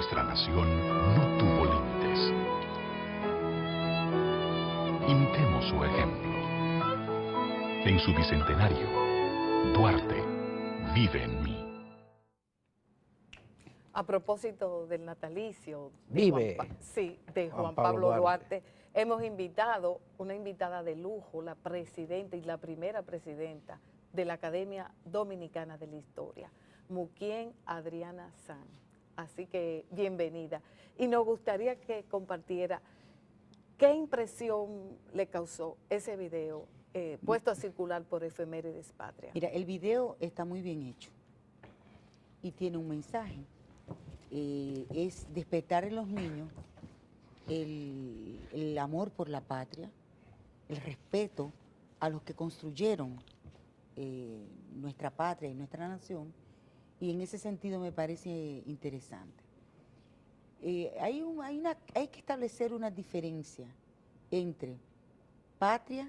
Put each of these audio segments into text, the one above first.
nuestra nación no tuvo límites. Imitemos su ejemplo. En su bicentenario, Duarte vive en mí. A propósito del natalicio Vive de Juan Pablo Duarte, hemos invitado una invitada de lujo, la presidenta y la primera presidenta de la Academia Dominicana de la Historia, Muquien Adriana San. Así que bienvenida. Y nos gustaría que compartiera qué impresión le causó ese video puesto a circular por Efemérides Patria. Mira, el video está muy bien hecho y tiene un mensaje. Es despertar en los niños el amor por la patria, el respeto a los que construyeron nuestra patria y nuestra nación, y en ese sentido me parece interesante. Hay que establecer una diferencia entre patria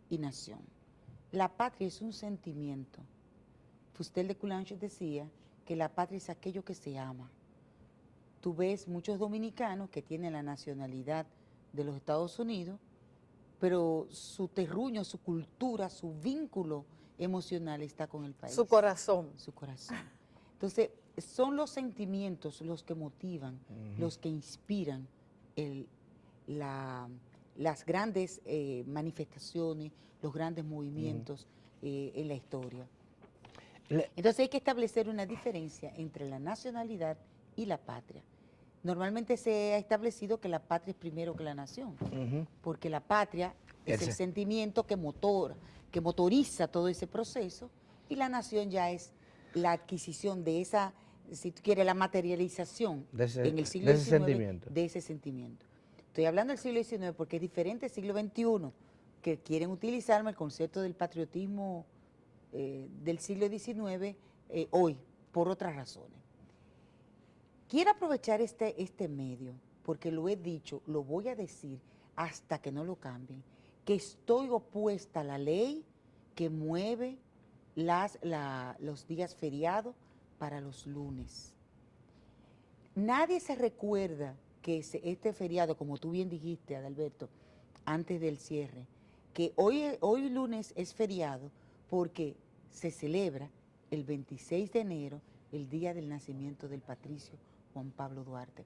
y nación. La patria es un sentimiento. Fustel de Coulanges decía que la patria es aquello que se ama. Tú ves muchos dominicanos que tienen la nacionalidad de los Estados Unidos, pero su terruño, su cultura, su vínculo emocional está con el país. Su corazón. Su corazón. Entonces, son los sentimientos los que motivan, los que inspiran las grandes manifestaciones, los grandes movimientos en la historia. Entonces hay que establecer una diferencia entre la nacionalidad y la patria. Normalmente se ha establecido que la patria es primero que la nación, porque la patria es el sentimiento que motoriza todo ese proceso, y la nación ya es la adquisición de esa, si tú quieres, la materialización en el siglo XIX de ese sentimiento. Estoy hablando del siglo XIX porque es diferente del siglo XXI, que quieren utilizarme el concepto del patriotismo del siglo XIX hoy, por otras razones. Quiero aprovechar este medio, porque lo he dicho, lo voy a decir hasta que no lo cambien, que estoy opuesta a la ley que mueve los días feriados para los lunes. Nadie se recuerda que este feriado, como tú bien dijiste, Adalberto, antes del cierre, que hoy lunes es feriado porque se celebra el 26 de enero, el día del nacimiento del patricio Juan Pablo Duarte.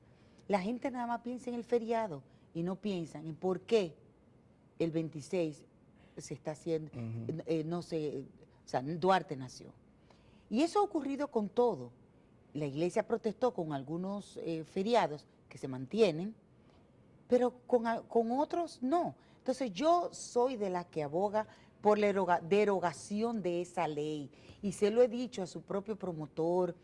La gente nada más piensa en el feriado y no piensan en por qué el 26 se está haciendo, Duarte nació. Y eso ha ocurrido con todo. La iglesia protestó con algunos feriados que se mantienen, pero con otros no. Entonces yo soy de la que aboga por la derogación de esa ley, y se lo he dicho a su propio promotor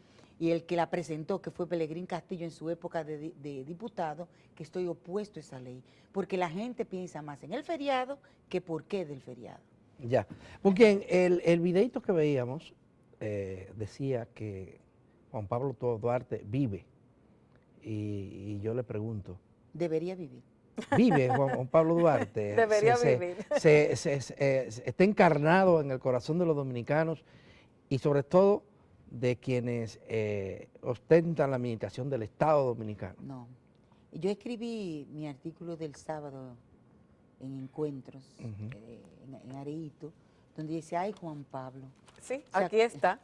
y el que la presentó, que fue Pelegrín Castillo en su época de diputado, que estoy opuesto a esa ley, porque la gente piensa más en el feriado que por qué del feriado. Ya, porque el videito que veíamos decía que Juan Pablo Duarte vive, y yo le pregunto. Debería vivir. Vive Juan Pablo Duarte. Debería vivir. Está encarnado en el corazón de los dominicanos y sobre todo de quienes ostentan la administración del Estado dominicano. No. Yo escribí mi artículo del sábado en Encuentros, en Areito, donde dice, ay, Juan Pablo. Sí, O sea, aquí está.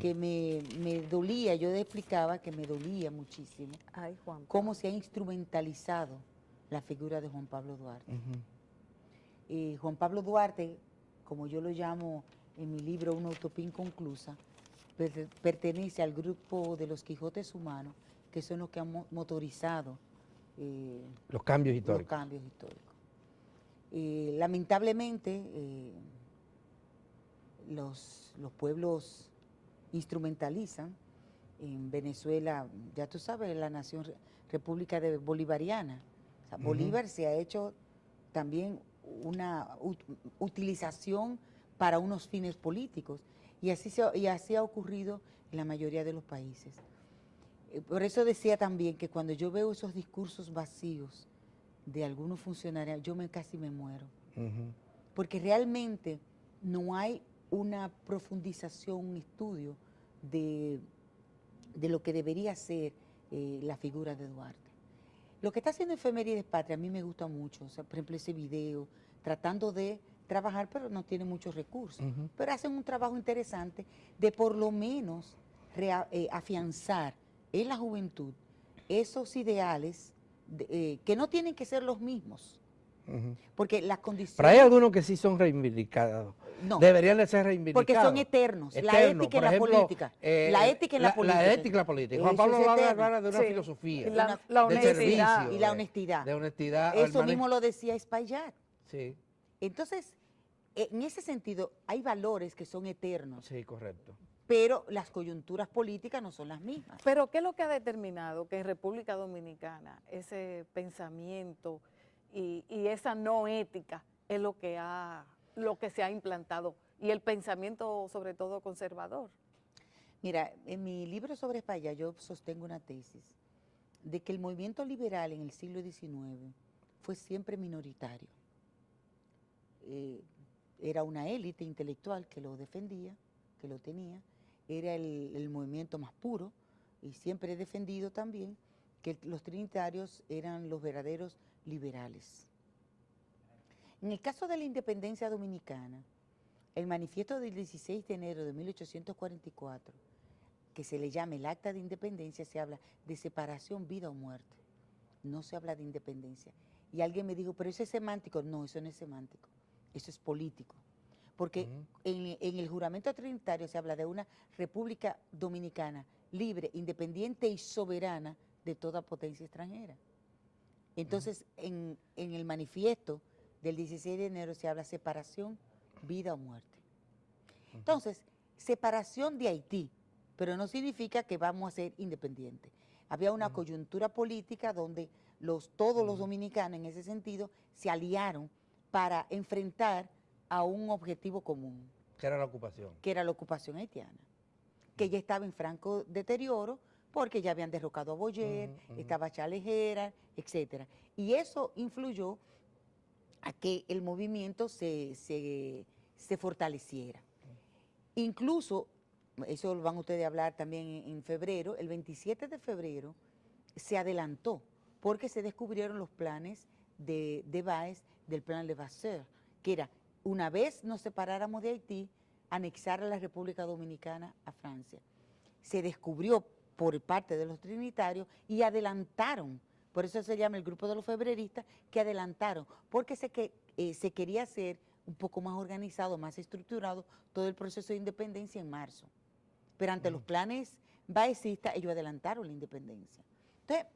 Que me dolía, yo explicaba que me dolía muchísimo Ay, Juan Pablo. Cómo se ha instrumentalizado la figura de Juan Pablo Duarte. Juan Pablo Duarte, como yo lo llamo en mi libro Una utopía inconclusa, pertenece al grupo de los Quijotes humanos, que son los que han motorizado los cambios históricos. Lamentablemente, los pueblos instrumentalizan. En Venezuela, ya tú sabes, la nación república bolivariana. O sea, Bolívar se ha hecho también una utilización para unos fines políticos, y así ha ocurrido en la mayoría de los países. Por eso decía también que cuando yo veo esos discursos vacíos de algunos funcionarios, casi me muero. Porque realmente no hay una profundización, un estudio de lo que debería ser la figura de Duarte. Lo que está haciendo Efemérides Patria a mí me gusta mucho, o sea, por ejemplo, ese video, tratando de trabajar, pero no tiene muchos recursos. Pero hacen un trabajo interesante de por lo menos afianzar en la juventud esos ideales que no tienen que ser los mismos. Porque las condiciones... Pero hay algunos que sí son reivindicados. No. Deberían de ser reivindicados. Porque son eternos. La ética en la política. La ética en la política. La ética en la política. Juan Pablo habla de una filosofía. La honestidad. De servicio, y la honestidad. De honestidad. Eso mismo lo decía Espaillat. Sí. Entonces, en ese sentido, hay valores que son eternos. Sí, correcto. Pero las coyunturas políticas no son las mismas. Pero ¿qué es lo que ha determinado que en República Dominicana ese pensamiento y esa no ética es lo que se ha implantado, y el pensamiento sobre todo conservador? Mira, en mi libro sobre Espaillat yo sostengo una tesis de que el movimiento liberal en el siglo XIX fue siempre minoritario. Era una élite intelectual que lo defendía, que lo tenía, era el movimiento más puro, y siempre he defendido también que los trinitarios eran los verdaderos liberales. En el caso de la independencia dominicana, el manifiesto del 16 de enero de 1844, que se le llama el Acta de Independencia, se habla de separación, vida o muerte. No se habla de independencia. Y alguien me dijo, pero eso es semántico. No, eso no es semántico, eso es político. Porque en el juramento trinitario se habla de una república dominicana libre, independiente y soberana de toda potencia extranjera. Entonces, en el manifiesto del 16 de enero se habla separación, vida o muerte. Entonces, separación de Haití, pero no significa que vamos a ser independientes. Había una coyuntura política donde todos los dominicanos en ese sentido se aliaron para enfrentar a un objetivo común. Que era la ocupación. Que era la ocupación haitiana, que ya estaba en franco deterioro porque ya habían derrocado a Boyer, estaba Charles Herald, etc. Y eso influyó a que el movimiento se fortaleciera. Incluso, eso lo van ustedes a hablar también en febrero, el 27 de febrero se adelantó porque se descubrieron los planes de Báez, del plan Levasseur, que era, una vez nos separáramos de Haití, anexar a la República Dominicana a Francia. Se descubrió por parte de los trinitarios y adelantaron, por eso se llama el grupo de los febreristas, que adelantaron, porque se quería hacer un poco más organizado, más estructurado todo el proceso de independencia en marzo. Pero ante los planes baecistas, ellos adelantaron la independencia. Entonces,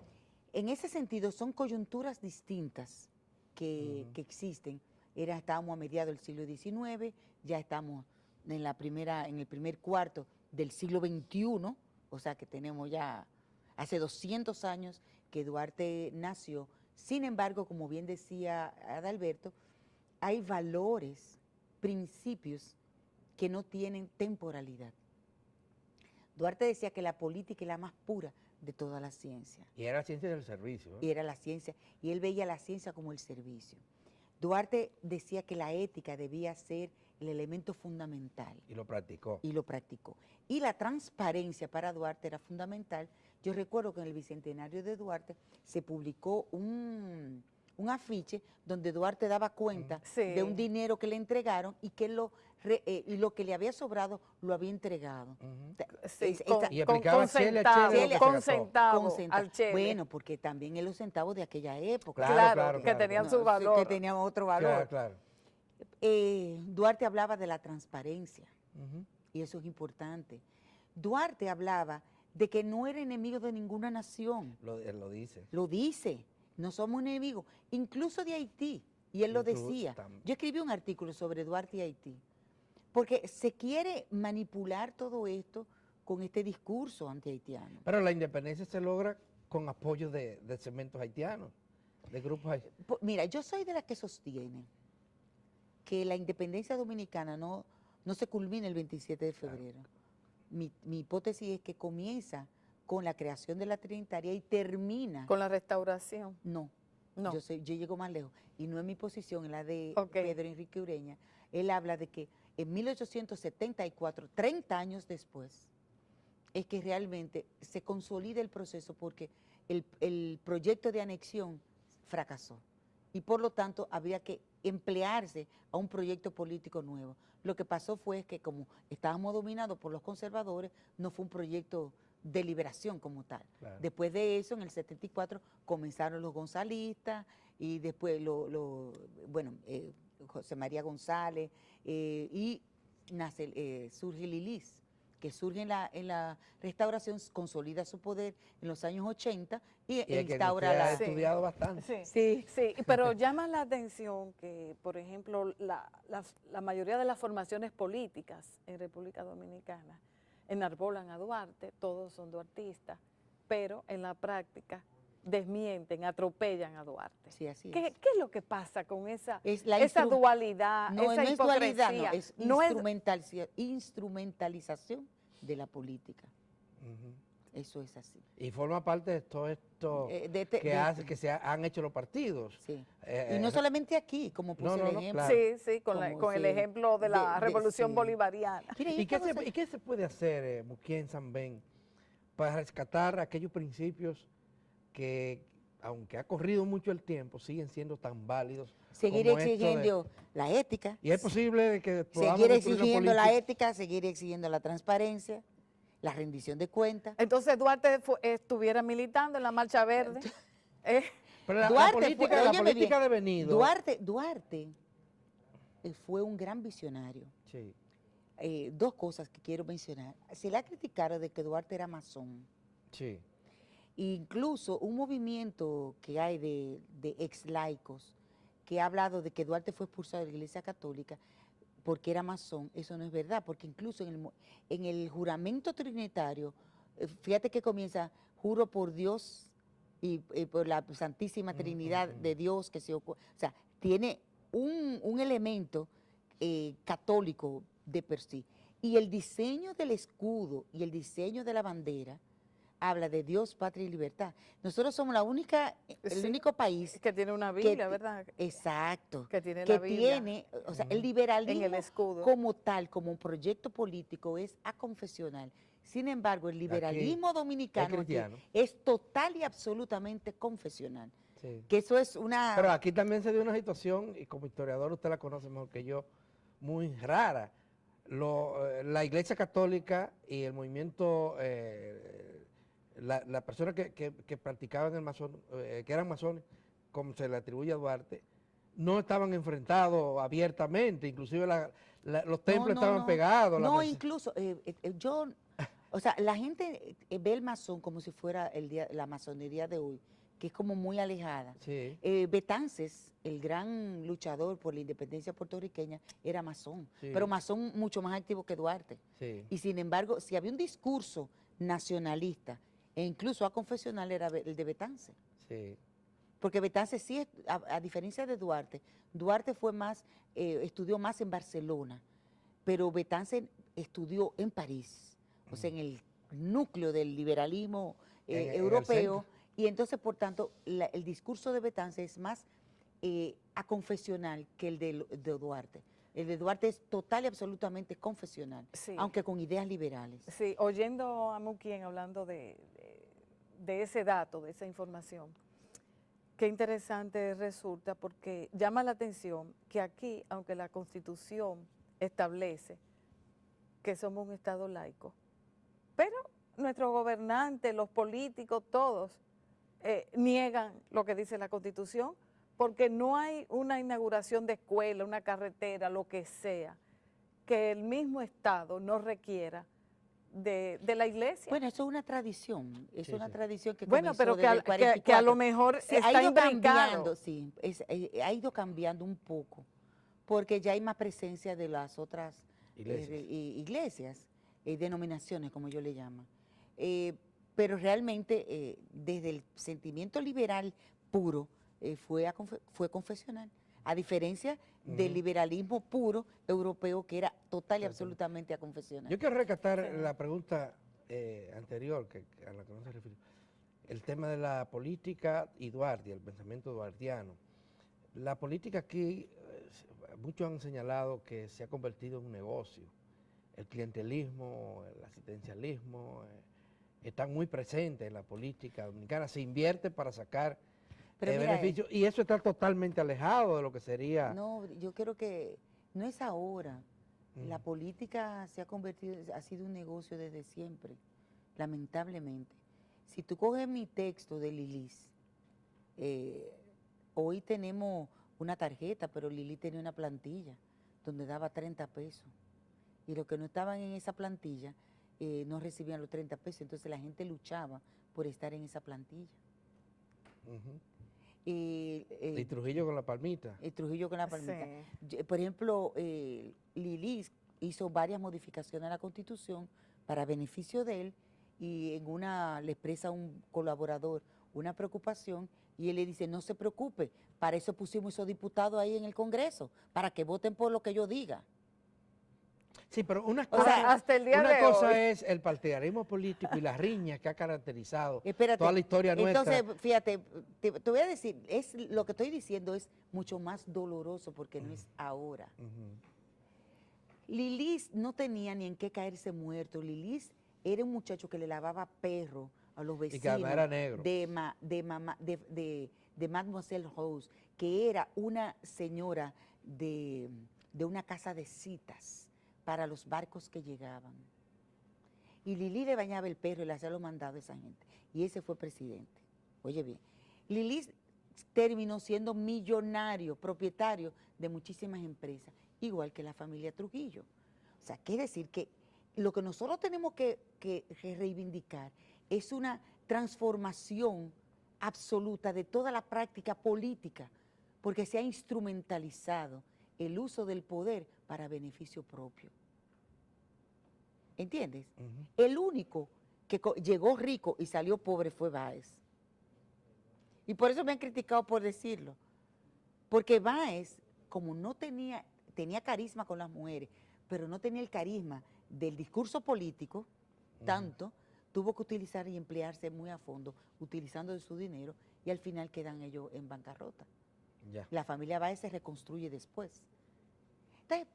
en ese sentido, son coyunturas distintas que existen. Estábamos a mediados del siglo XIX, ya estamos en el primer cuarto del siglo XXI, o sea que tenemos ya hace 200 años que Duarte nació. Sin embargo, como bien decía Adalberto, hay valores, principios que no tienen temporalidad. Duarte decía que la política es la más pura de toda la ciencia. Y era la ciencia del servicio. Y era la ciencia, y él veía la ciencia como el servicio. Duarte decía que la ética debía ser el elemento fundamental. Y lo practicó. Y lo practicó. Y la transparencia para Duarte era fundamental. Yo recuerdo que en el Bicentenario de Duarte se publicó un afiche donde Duarte daba cuenta de un dinero que le entregaron y que y lo que le había sobrado lo había entregado. Y explicaba con centavos al Chele. Bueno, porque también en los centavos de aquella época. Claro, que tenían su valor. Que tenían otro valor. Claro. Duarte hablaba de la transparencia, y eso es importante. Duarte hablaba de que no era enemigo de ninguna nación. Él lo dice. Lo dice. No somos enemigos, incluso de Haití, y él lo decía. Yo escribí un artículo sobre Duarte y Haití, porque se quiere manipular todo esto con este discurso anti-haitiano. Pero la independencia se logra con apoyo de segmentos haitianos, de grupos haitianos. Mira, yo soy de las que sostiene que la independencia dominicana no se culmina el 27 de febrero. Mi hipótesis es que comienza con la creación de la Trinitaria y termina... ¿Con la restauración? No. Yo llego más lejos. Y no es mi posición, es la de Pedro Enrique Ureña. Él habla de que en 1874, 30 años después, es que realmente se consolide el proceso porque el proyecto de anexión fracasó y por lo tanto había que emplearse a un proyecto político nuevo. Lo que pasó fue que como estábamos dominados por los conservadores, no fue un proyecto de liberación como tal. Claro. Después de eso, en el 74, comenzaron los gonzalistas y después José María González y surge Lilis, que surge en la restauración, consolida su poder en los años 80 y instaura la... Sí. Estudiado bastante. Sí, pero llama la atención que, por ejemplo, la mayoría de las formaciones políticas en República Dominicana enarbolan a Duarte, todos son duartistas, pero en la práctica desmienten, atropellan a Duarte. Sí, así es. ¿Qué es lo que pasa con esa dualidad, no, esa no hipocresía? Es dualidad, es instrumentalización de la política. Eso es así. Y forma parte de todo esto que se han hecho los partidos. Sí. Y no solamente aquí, como puse el ejemplo. Claro. Sí, con el ejemplo de la revolución bolivariana. ¿Y qué se puede hacer, Muquien Sambén, para rescatar aquellos principios que, aunque ha corrido mucho el tiempo, siguen siendo tan válidos? Seguir exigiendo la ética. ¿Y es posible que podamos seguir exigiendo la ética, seguir exigiendo la transparencia, la rendición de cuentas? Entonces Duarte estuviera militando en la Marcha Verde. Pero la política de venido. Duarte fue un gran visionario. Sí. Dos cosas que quiero mencionar. Se le ha criticado de que Duarte era masón. Sí. Incluso un movimiento que hay de ex laicos que ha hablado de que Duarte fue expulsado de la Iglesia Católica porque era masón. Eso no es verdad, porque incluso en el juramento trinitario, fíjate que comienza, juro por Dios y por la Santísima Trinidad de Dios que se ocurre. O sea, tiene un elemento católico de per sí. Y el diseño del escudo y el diseño de la bandera habla de Dios, patria y libertad. Nosotros somos el único país que tiene una Biblia, ¿verdad? Exacto. Que tiene la Biblia. O sea, el liberalismo en el escudo. como tal, como un proyecto político es aconfesional. Sin embargo, el liberalismo dominicano es total y absolutamente confesional. Sí. Que eso es una... Pero aquí también se dio una situación, y como historiador usted la conoce mejor que yo, muy rara. La Iglesia Católica y el movimiento... las personas que practicaban que eran masones, como se le atribuye a Duarte, no estaban enfrentados abiertamente, inclusive los templos estaban pegados. Incluso, o sea, la gente ve el masón como si fuera la masonería de hoy, que es como muy alejada. Sí. Betances, el gran luchador por la independencia puertorriqueña, era masón, pero masón mucho más activo que Duarte. Sí. Y sin embargo, si había un discurso nacionalista, e incluso aconfesional, era el de Betances. Sí. Porque Betances sí, a diferencia de Duarte, Duarte fue más, estudió más en Barcelona, pero Betances estudió en París, o sea, en el núcleo del liberalismo europeo, y entonces, por tanto, el discurso de Betances es más aconfesional que el de Duarte. El de Duarte es total y absolutamente confesional, aunque con ideas liberales. Sí, oyendo a Muquien hablando de ese dato, de esa información, qué interesante resulta, porque llama la atención que aquí, aunque la Constitución establece que somos un Estado laico, pero nuestros gobernantes, los políticos, todos niegan lo que dice la Constitución, porque no hay una inauguración de escuela, una carretera, lo que sea, que el mismo Estado no requiera de la Iglesia. Bueno, eso es una tradición, tradición que bueno, pero que a lo mejor está cambiando, ha ido cambiando un poco, porque ya hay más presencia de las otras iglesias, denominaciones, como yo le llamo. Pero realmente, desde el sentimiento liberal puro, fue confesional, a diferencia del liberalismo puro europeo que era total y absolutamente aconfesional. Yo quiero rescatar la pregunta anterior a la que no se refirió, el tema de la política y Duarte, el pensamiento duartiano. La política aquí, muchos han señalado que se ha convertido en un negocio el clientelismo, el asistencialismo, están muy presentes en la política dominicana. Se invierte para sacar beneficios y eso está totalmente alejado de lo que sería... No, yo creo que no es ahora. La política se ha convertido, ha sido un negocio desde siempre, lamentablemente. Si tú coges mi texto de Lilis, hoy tenemos una tarjeta, pero Lili tenía una plantilla donde daba 30 pesos. Y los que no estaban en esa plantilla no recibían los 30 pesos, entonces la gente luchaba por estar en esa plantilla. Y Trujillo con la palmita. Y Trujillo con la palmita. Sí. Por ejemplo, Lilis hizo varias modificaciones a la Constitución para beneficio de él y en una le expresa a un colaborador una preocupación y él le dice, no se preocupe, para eso pusimos esos diputados ahí en el Congreso, para que voten por lo que yo diga. Sí, pero una hasta el día de cosa hoy. es el partidarismo político y las riñas que ha caracterizado Espérate, toda la historia nuestra. Entonces, fíjate, te voy a decir, lo que estoy diciendo es mucho más doloroso porque no es ahora. Lilis no tenía ni en qué caerse muerto. Lilis era un muchacho que le lavaba perro a los vecinos. Y que además era negro. De Mademoiselle Rose, que era una señora de una casa de citas para los barcos que llegaban. Y Lili le bañaba el perro y le hacía los mandados a esa gente. Y ese fue presidente. Oye bien, Lili terminó siendo millonario, propietario de muchísimas empresas, igual que la familia Trujillo. O sea, quiere decir que lo que nosotros tenemos que reivindicar es una transformación absoluta de toda la práctica política, porque se ha instrumentalizado el uso del poder para beneficio propio. ¿Entiendes? El único que llegó rico y salió pobre fue Báez. Y por eso me han criticado por decirlo. Porque Báez, como no tenía carisma con las mujeres, pero no tenía el carisma del discurso político, tanto, tuvo que utilizar y emplearse muy a fondo, utilizando de su dinero, y al final quedan ellos en bancarrota. Ya. La familia Báez se reconstruye después. Entonces,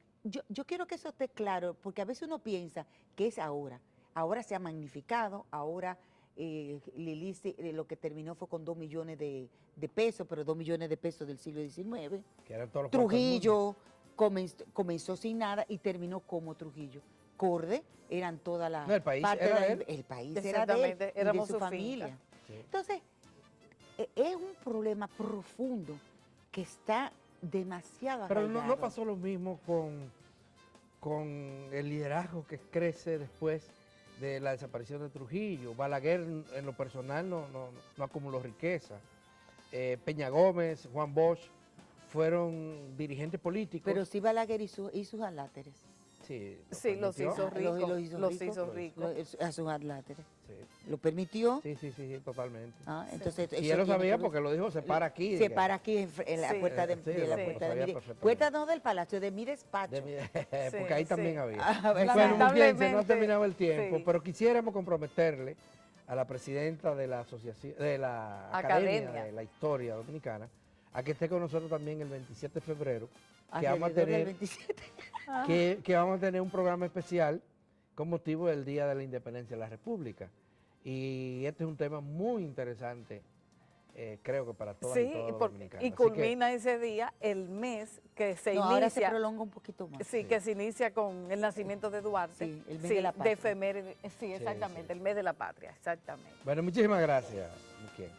yo quiero que eso esté claro, porque a veces uno piensa que es ahora. Ahora se ha magnificado, ahora Lili lo que terminó fue con 2 millones de pesos, pero 2 millones de pesos del siglo XIX. Que eran todos los Trujillo comenzó sin nada y terminó como Trujillo. Corde eran toda la el país parte era de él. el país era de él, y de su familia. Sí. Entonces, es un problema profundo que está demasiado Pero no arraigado. pasó lo mismo con el liderazgo que crece después de la desaparición de Trujillo. Balaguer en lo personal no acumuló riqueza. Peña Gómez, Juan Bosch fueron dirigentes políticos. Pero sí Balaguer y sus adláteres. Sí, Los hizo ricos. Los hizo ricos. A sus adláteres. Sí. ¿Lo permitió? Sí, entonces, Y eso él lo sabía tiene que- porque lo dijo, se para aquí. Se para aquí en la Sí. puerta de, Sí, de la lo puerta de sabía mi perfectamente. puerta no del palacio, de mi despacho. Porque ahí también había. Bueno, Bueno, muy bien, se nos ha lamentablemente, terminado el tiempo, sí. pero quisiéramos comprometerle a la presidenta de la asociación, de la Academia de la Historia Dominicana, a que esté con nosotros también el 27 de febrero, que vamos a alrededor del tener 27. que vamos a tener un programa especial con motivo del Día de la Independencia de la República. Y este es un tema muy interesante, creo que para todas y todos los dominicanos. Y Así culmina ese día el mes que se No, ahora se inicia. prolonga un poquito más. Sí, que se inicia con el nacimiento de Duarte. Sí, el mes de la patria. efeméride. Sí, exactamente, sí. el mes de la patria, exactamente. Bueno, muchísimas gracias, Muquien.